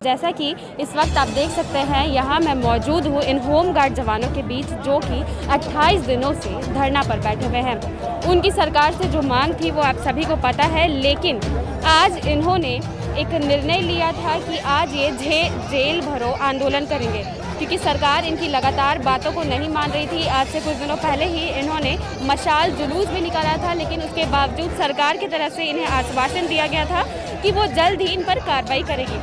जैसा कि इस वक्त आप देख सकते हैं, यहाँ मैं मौजूद हूँ इन होमगार्ड जवानों के बीच जो कि 28 दिनों से धरना पर बैठे हुए हैं। उनकी सरकार से जो मांग थी वो आप सभी को पता है, लेकिन आज इन्होंने एक निर्णय लिया था कि आज ये जेल भरो आंदोलन करेंगे, क्योंकि सरकार इनकी लगातार बातों को नहीं मान रही थी। आज से कुछ दिनों पहले ही इन्होंने मशाल जुलूस भी निकाला था, लेकिन उसके बावजूद सरकार की तरफ से इन्हें आश्वासन दिया गया था कि वो जल्द ही इन पर कार्रवाई करेगी।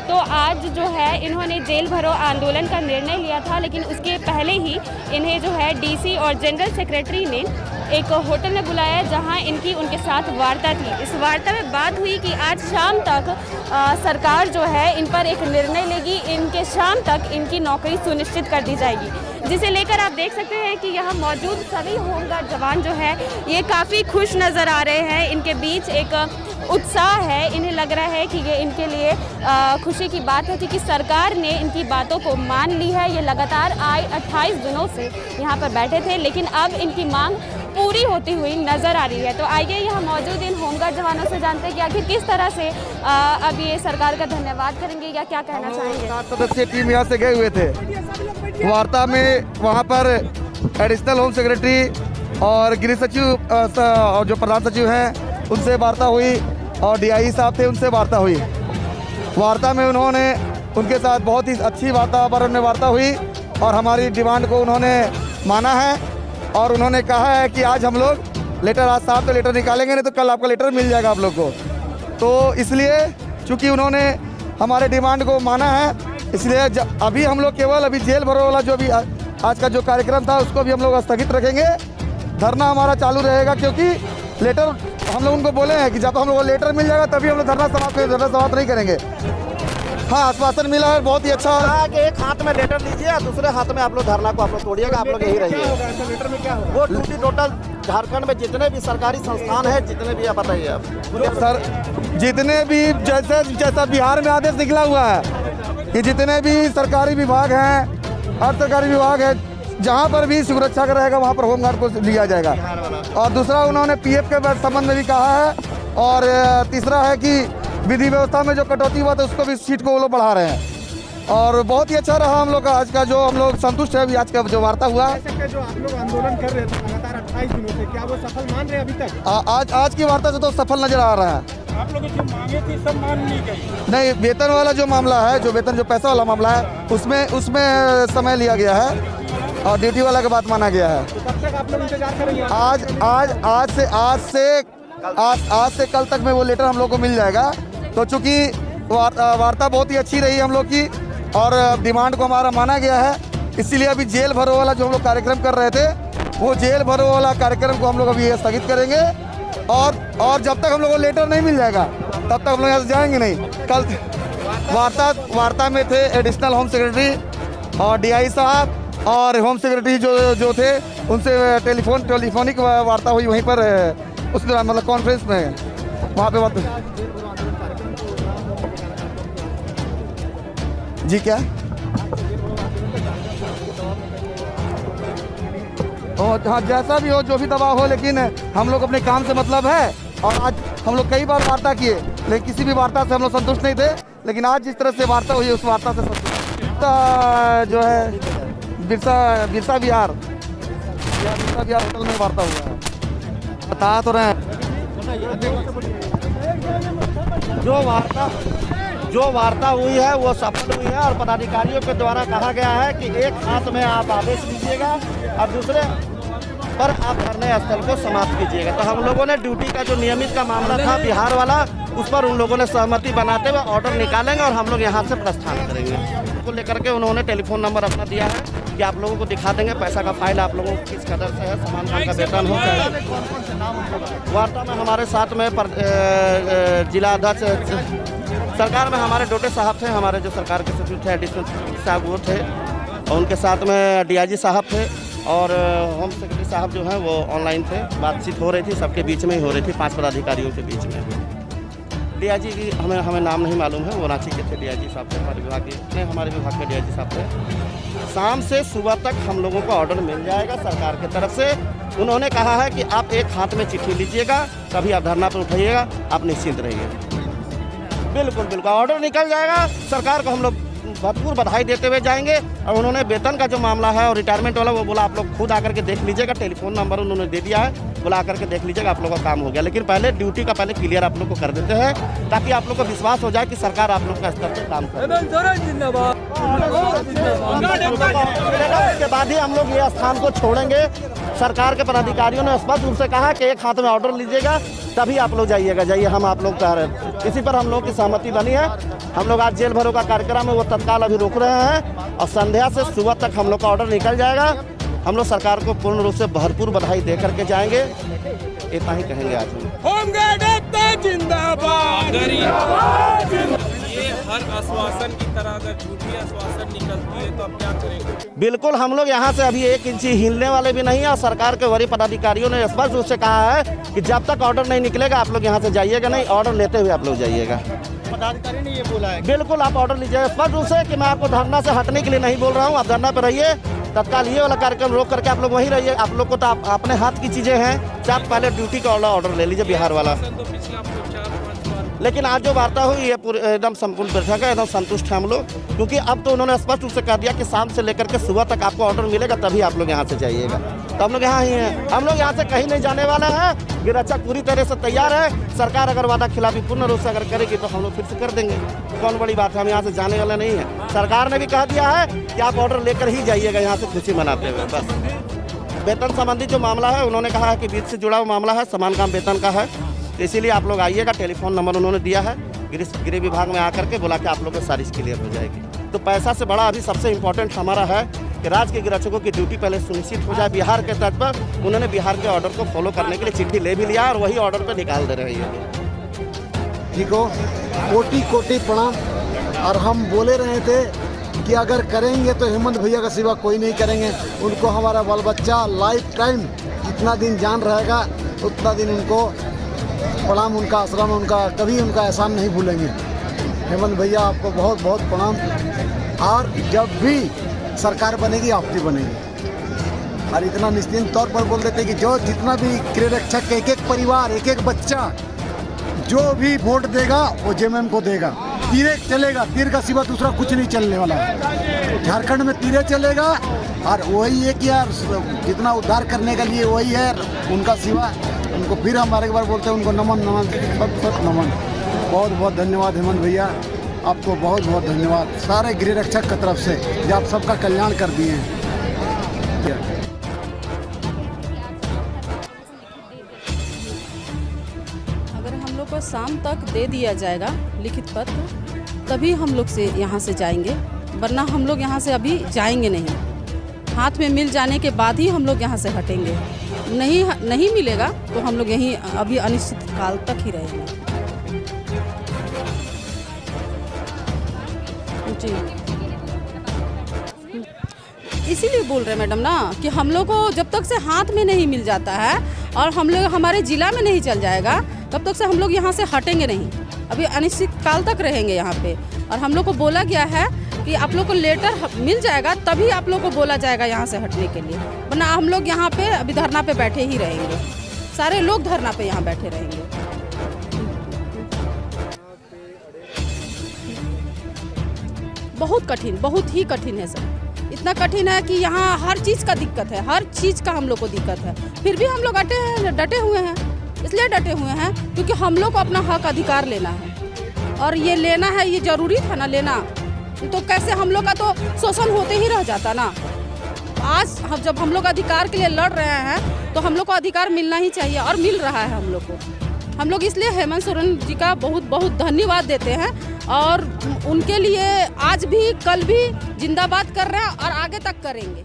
तो आज जो है इन्होंने जेल भरो आंदोलन का निर्णय लिया था, लेकिन उसके पहले ही इन्हें जो है डीसी और जनरल सेक्रेटरी ने एक होटल में बुलाया, जहां इनकी उनके साथ वार्ता थी। इस वार्ता में बात हुई कि आज शाम तक सरकार जो है इन पर एक निर्णय लेगी, इनके शाम तक इनकी नौकरी सुनिश्चित कर दी जाएगी, जिसे लेकर आप देख सकते हैं कि यहाँ मौजूद सभी होमगार्ड जवान जो है ये काफ़ी खुश नज़र आ रहे हैं। इनके बीच एक उत्साह है, इन्हें लग रहा है कि ये इनके लिए खुशी की बात है, क्योंकि सरकार ने इनकी बातों को मान ली है। ये लगातार 28 दिनों से यहाँ पर बैठे थे, लेकिन अब इनकी मांग पूरी होती हुई नज़र आ रही है। तो आइए यहाँ मौजूद इन होमगार्ड जवानों से जानते हैं कि आखिर किस तरह से अब ये सरकार का धन्यवाद करेंगे या क्या कहना चाहेंगे। 7 सदस्यीय टीम यहाँ से गए हुए थे वार्ता में। वहाँ पर एडिशनल होम सेक्रेटरी और गृह सचिव और जो प्रधान सचिव हैं उनसे वार्ता हुई, और डीआई साहब थे उनसे वार्ता हुई। वार्ता में उन्होंने उनके साथ बहुत ही अच्छी वातावरण में वार्ता हुई और हमारी डिमांड को उन्होंने माना है, और उन्होंने कहा है कि आज हम लोग लेटर, आज साहब तो लेटर निकालेंगे, नहीं तो कल आपका लेटर मिल जाएगा आप लोग को। तो इसलिए चूँकि उन्होंने हमारे डिमांड को माना है, इसलिए अभी हम लोग केवल अभी जेल भरो वाला जो भी आज का जो कार्यक्रम था उसको भी हम लोग स्थगित रखेंगे। धरना हमारा चालू रहेगा, क्योंकि लेटर हम लोग उनको बोले हैं कि जब हम लोग को लेटर मिल जाएगा तभी हम लोग धरना समाप्त नहीं करेंगे। हाँ, आश्वासन मिला है, बहुत ही अच्छा है कि एक हाथ में लेटर लीजिए, दूसरे हाथ में आप लोग धरना को आप लोग तोड़िएगा, आप लोग यही रहिए। लेटर में क्या होगा? वो ड्यूटी टोटल झारखंड में जितने भी सरकारी संस्थान है, जितने भी, आप बताइए आप सर, जितने भी जैसा बिहार में आदेश निकला हुआ है कि जितने भी सरकारी विभाग हैं, अर्ध सरकारी विभाग है, जहाँ पर भी सुरक्षा का रहेगा वहाँ पर होमगार्ड को लिया जाएगा। और दूसरा उन्होंने पीएफ के संबंध में भी कहा है, और तीसरा है कि विधि व्यवस्था में जो कटौती हुआ था उसको भी सीट को वो लोग बढ़ा रहे हैं। और बहुत ही अच्छा रहा हम लोग का आज का, जो हम लोग संतुष्ट है अभी आज का जो वार्ता हुआ। जो आप लोग आंदोलन कर रहे थे लगातार 28 दिनों से, क्या वो सफल मान रहे हैं अभी तक? आज की वार्ता से तो सफल नजर आ रहा है। आप लोग जो मांगे थी सब मान ली गई? नहीं, वेतन वाला जो मामला है, जो वेतन जो पैसा वाला मामला है, उसमें समय लिया गया है और ड्यूटी वाला की बात माना गया है। तो कब तक आप लोग इंतजार करेंगे? आज से कल तक में वो लेटर हम लोग को मिल जाएगा। तो चूँकि वार्ता बहुत ही अच्छी रही हम लोग की और डिमांड को हमारा माना गया है, इसीलिए अभी जेल भरो वाला जो हम लोग कार्यक्रम कर रहे थे, वो जेल भरो वाला कार्यक्रम को हम लोग अभी स्थगित करेंगे। और जब तक हम लोग को लेटर नहीं मिल जाएगा तब तक हम लोग यहाँ से जाएंगे नहीं। कल वार्ता में थे एडिशनल होम सेक्रेटरी और डीआई साहब और होम सेक्रेटरी जो थे, उनसे टेलीफोनिक वार्ता हुई वहीं पर उस दौरान, मतलब कॉन्फ्रेंस में वहाँ पे बात। जी क्या? हाँ, जैसा भी हो, जो भी दबाव हो, लेकिन हम लोग अपने काम से मतलब है। और आज हम लोग कई बार वार्ता किए, लेकिन किसी भी वार्ता से हम लोग संतुष्ट नहीं थे, लेकिन आज जिस तरह से वार्ता हुई उस वार्ता से संतुष्ट। जो है बिरसा विहार होटल में वार्ता हुआ है, बता तो रहे हैं। जो वार्ता हुई है वो सफल हुई है, और पदाधिकारियों के द्वारा कहा गया है कि एक हाथ में आप आदेश लीजिएगा और दूसरे पर आप धरने स्थल को समाप्त कीजिएगा। तो हम लोगों ने ड्यूटी का जो नियमित का मामला था बिहार वाला, उस पर उन लोगों ने सहमति बनाते हुए ऑर्डर निकालेंगे और हम लोग यहाँ से प्रस्थान करेंगे। को लेकर के उन्होंने टेलीफोन नंबर अपना दिया है कि आप लोगों को दिखा देंगे पैसा का फाइल आप लोगों को किस कदर से है, समान का वेतन हो। वार्ता में हमारे साथ में जिला अध्यक्ष सरकार में हमारे डोटे साहब थे, हमारे जो सरकार के सचिव थे एडिशनल साहब वो थे, और उनके साथ में डीआईजी साहब थे, और होम सेक्रेटरी साहब जो हैं वो ऑनलाइन थे। बातचीत हो रही थी, सबके बीच में ही हो रही थी, 5 पदाधिकारियों के बीच में। डीआईजी की हमें नाम नहीं मालूम है, वो रांची के थे डीआईजी साहब थे, हमारे विभाग के डीआईजी साहब थे। शाम से सुबह तक हम लोगों को ऑर्डर मिल जाएगा सरकार की तरफ से। उन्होंने कहा है कि आप एक हाथ में चिट्ठी लीजिएगा, कभी आप धरना पर उठाइएगा, आप निश्चिंत रहिए। बिल्कुल बिल्कुल ऑर्डर निकल जाएगा। सरकार को हम लोग भरपूर बधाई देते हुए जाएंगे। और उन्होंने वेतन का जो मामला है और रिटायरमेंट वाला, वो बोला आप लोग खुद आकर के देख लीजिएगा। टेलीफोन नंबर उन्होंने दे दिया है, बोला आकर के देख लीजिएगा, आप लोगों का काम हो गया। लेकिन पहले ड्यूटी का पहले क्लियर आप लोग को कर देते हैं, ताकि आप लोग को विश्वास हो जाए कि सरकार आप लोग का स्तर पर काम कर रही है। उसके बाद ही हम लोग ये स्थान को छोड़ेंगे। सरकार के पदाधिकारियों ने स्पष्ट रूप से कहा कि एक हाथ में ऑर्डर लीजिएगा तभी आप लोग जाइएगा। जाइए, हम आप लोग कह रहे हैं। इसी पर हम लोग की सहमति बनी है। हम लोग आज जेल भरो का कार्यक्रम है वो तत्काल अभी रोक रहे हैं और संध्या से सुबह तक हम लोग का ऑर्डर निकल जाएगा। हम लोग सरकार को पूर्ण रूप से भरपूर बधाई दे करके जाएंगे। इतना ही कहेंगे आज हम। होमगार्ड जिंदाबाद। ये हर आश्वासन की तरह अगर झूठी आश्वासन निकलती है तो अब क्या करेंगे? बिल्कुल, हम लोग यहाँ से अभी 1 इंच हिलने वाले भी नहीं है। और सरकार के वरीय पदाधिकारियों ने स्पष्ट रूप से कहा है कि जब तक ऑर्डर नहीं निकलेगा आप लोग यहाँ से जाइएगा नहीं, ऑर्डर लेते हुए आप लोग जाइएगा। पदाधिकारी ने ये बोला है। बिल्कुल, आप ऑर्डर लीजिएगा स्पष्ट रूप से कि मैं आपको धरना से हटने के लिए नहीं बोल रहा हूँ। आप धरना पर रहिए, तत्काल ये वाला कार्यक्रम रोक करके आप लोग वहीं रहिए। आप लोग को तो अपने हाथ की चीज़ें हैं, तो आप पहले ड्यूटी का ऑर्डर ले लीजिए बिहार वाला। लेकिन आज जो वार्ता हुई ये पूरी एकदम संपूर्ण बैठक है, एकदम संतुष्ट है हम लोग। क्योंकि अब तो उन्होंने स्पष्ट रूप से कह दिया कि शाम से लेकर के सुबह तक आपको ऑर्डर मिलेगा तभी आप लोग यहाँ से जाइएगा। तो हम लोग यहाँ ही हैं, हम लोग यहाँ से कहीं नहीं जाने वाले हैं। गिरक्षक पूरी तरह से तैयार है। सरकार अगर वादा खिलाफी पूर्ण रूप से अगर करेगी तो हम लोग फिर से कर देंगे। कौन बड़ी बात है, हम यहाँ से जाने वाले नहीं है। सरकार ने भी कह दिया है कि आप ऑर्डर लेकर ही जाइएगा यहाँ से खुशी मनाते हुए। बस वेतन संबंधी जो मामला है उन्होंने कहा है कि बीच से जुड़ा हुआ मामला है, समान काम वेतन का है, तो इसीलिए आप लोग आइएगा। टेलीफोन नंबर उन्होंने दिया है, गृह विभाग में आकर के बोला कि आप लोग को सारी क्लियर हो जाएगी। तो पैसा से बड़ा अभी सबसे इम्पोर्टेंट हमारा है कि राज्य के गृहरक्षकों की ड्यूटी पहले सुनिश्चित हो जाए। बिहार के तर्ज पर उन्होंने बिहार के ऑर्डर को फॉलो करने के लिए चिट्ठी ले भी लिया और वही ऑर्डर पे निकाल दे रहे हैं। ठीक हो, कोटि कोटि प्रणाम। और हम बोले रहे थे कि अगर करेंगे तो हेमंत भैया का सिवा कोई नहीं करेंगे। उनको हमारा बाल बच्चा लाइफ टाइम जितना दिन जान रहेगा उतना दिन उनको प्रणाम, उनका आश्रम, उनका कभी उनका एहसान नहीं भूलेंगे। हेमंत भैया आपको बहुत बहुत प्रणाम। और जब भी सरकार बनेगी आप भी बनेगी। और इतना निश्चिंत तौर पर बोल देते कि जो जितना भी गृहरक्षक एक एक परिवार, एक एक बच्चा जो भी वोट देगा वो जेएमएम को देगा। तीरे चलेगा, तीर का सिवा दूसरा कुछ नहीं चलने वाला है। झारखंड में तीरे चलेगा और वही है कि यार जितना उद्धार करने के लिए वही है, उनका सिवा उनको फिर हम एक बार बोलते हैं उनको नमन नमन सब नमन। बहुत बहुत धन्यवाद हेमंत भैया, आपको बहुत बहुत धन्यवाद सारे गृहरक्षक की तरफ से जो आप सबका कल्याण कर दिए हैं। अगर हम लोग को शाम तक दे दिया जाएगा लिखित पत्र तभी हम लोग से यहाँ से जाएंगे, वरना हम लोग यहाँ से अभी जाएंगे नहीं। हाथ में मिल जाने के बाद ही हम लोग यहाँ से हटेंगे। नहीं मिलेगा तो हम लोग यहीं अभी अनिश्चित काल तक ही रहेंगे। जी, इसीलिए बोल रहे हैं मैडम ना कि हम लोग को जब तक से हाथ में नहीं मिल जाता है और हम लोग हमारे जिला में नहीं चल जाएगा तब तक से हम लोग यहाँ से हटेंगे नहीं। अभी अनिश्चित काल तक रहेंगे यहाँ पे। और हम लोग को बोला गया है कि आप लोग को लेटर मिल जाएगा तभी आप लोग को बोला जाएगा यहाँ से हटने के लिए, वरना हम लोग यहाँ पे अभी धरना पे बैठे ही रहेंगे। सारे लोग धरना पे यहाँ बैठे रहेंगे। बहुत कठिन, बहुत ही कठिन है सर। इतना कठिन है कि यहाँ हर चीज़ का दिक्कत है, हर चीज़ का हम लोग को दिक्कत है। फिर भी हम लोग डटे हुए हैं। इसलिए डटे हुए हैं क्योंकि हम लोग को अपना हक अधिकार लेना है और ये लेना है, ये ज़रूरी था ना लेना। तो कैसे हम लोग का तो शोषण होते ही रह जाता ना। आज जब हम लोग अधिकार के लिए लड़ रहे हैं तो हम लोग को अधिकार मिलना ही चाहिए और मिल रहा है हम लोग को। हम लोग इसलिए हेमंत सोरेन जी का बहुत बहुत धन्यवाद देते हैं और उनके लिए आज भी कल भी जिंदाबाद कर रहे हैं और आगे तक करेंगे।